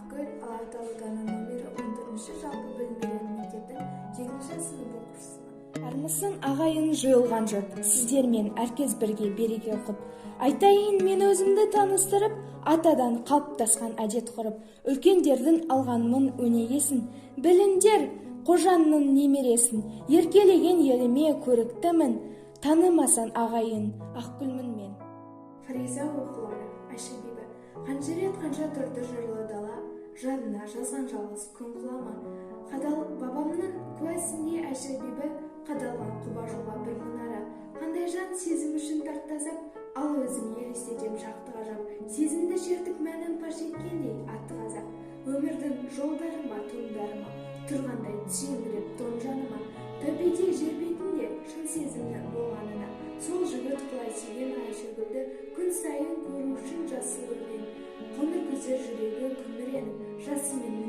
Ақгүл Алатау ауданының номері 14-ші жалпы білім беретін мектептің 7-ші сынып оқушысымын. Армысың ағайын жойылған жұрт, сіздермен әркез бірге береке құт. Айтайын мен өзімді таныстырып, атадан қалыптасқан әдет құрып, үлкендердің алғанмын өнегесін. Біліңдер, қожанның немересін, еркелеген еліме көріктімін, танымасан ағайын, Ақгүлмін мен. Фариза оқылары, Айша-бибі, қанша рет қанша тұрды жырлы дала, жадына жазған жалғыз күн құлама. Қадал бабамның куәсінде Айша-бибі, қадалған құба жолға бір мұнара. Қандай жан сезім үшін тарттазап, ал өзім елестетем шақты ғажап. Сезімді шертіп мәнін паш еткендей атты қазақ. Өмірдің жолдарыма, туындарыма, тұрғандай түсеңгіреп тон жаныма. Төбеде жер бетінде шын сезімнің болғанына, сол жігіт құлай сүйген Айшагүлді күн сайын көру үшін жасы өрген. Қоңыр көздер жүрегі күңіреніп, жасымен